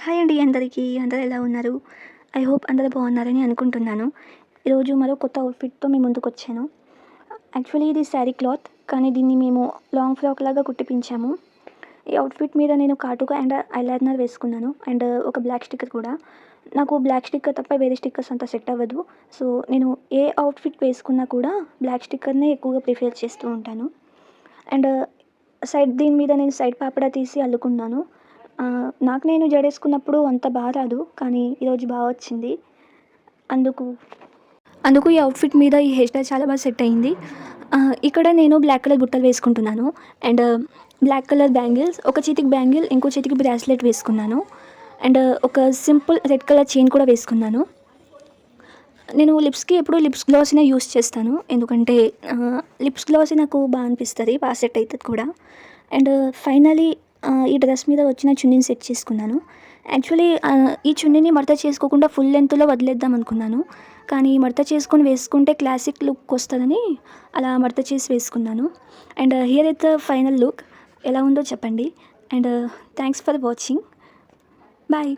Hi అండి అందరికీ. అందరూ ఎలా ఉన్నారు? ఐ హోప్ అందరూ బాగున్నారని అనుకుంటున్నాను. ఈరోజు మరో కొత్త అవుట్‌ఫిట్‌తో మీ ముందుకొచ్చాను. యాక్చువల్లీ ఇది శారీ క్లాత్, కానీ దీన్ని మేము లాంగ్ ఫ్రాక్ లాగా కుట్టిపించాము. ఈ అవుట్‌ఫిట్ మీద నేను కాటుక అండ్ ఐలైనర్ వేసుకున్నాను. అండ్ ఒక బ్లాక్ స్టిక్కర్ కూడా. నాకు బ్లాక్ స్టిక్కర్ తప్ప వేరే స్టిక్కర్స్ అంత సెట్ అవ్వదు. సో, నేను ఏ అవుట్‌ఫిట్ వేసుకున్నా కూడా బ్లాక్ స్టిక్కర్‌నే ఎక్కువగా ప్రిఫర్ చేస్తూ ఉంటాను. అండ్ దీని మీద నేను సైడ్ పాపడా తీసి అల్లుకున్నాను. నాకు నేను జడేసుకున్నప్పుడు అంత రాదు. కానీ ఈరోజు వచ్చింది. అందుకు అందుకు ఈ అవుట్‌ఫిట్ మీద ఈ హెయిర్ స్టైల్ చాలా సెట్ అయింది. ఇక్కడ నేను బ్లాక్ కలర్ బుట్టలు వేసుకుంటున్నాను. అండ్ బ్లాక్ కలర్ బ్యాంగిల్స్, ఒక చేతికి బ్యాంగిల్, ఇంకో చేతికి బ్రాస్లెట్ వేసుకున్నాను. అండ్ ఒక సింపుల్ రెడ్ కలర్ చైన్ కూడా వేసుకున్నాను. నేను లిప్స్‌కి ఎప్పుడు లిప్స్ గ్లాస్‌నే యూజ్ చేస్తాను. ఎందుకంటే లిప్స్ గ్లాసే నాకు అనిపిస్తది. సెట్ అయితది కూడా. అండ్ ఫైనల్లీ ఈ డ్రెస్ మీద వచ్చిన చున్నీని సెట్ చేసుకున్నాను. యాక్చువల్లీ ఈ చున్నీని మడత చేసుకోకుండా ఫుల్ లెంగ్త్‌లో వదిలేద్దాం అనుకున్నాను. కానీ మడత చేసుకొని వేసుకుంటే క్లాసిక్ లుక్ వస్తదని అలా మడత చేసి వేసుకున్నాను. And here is the final look. ఎలా ఉందో చెప్పండి. And thanks for watching. Bye.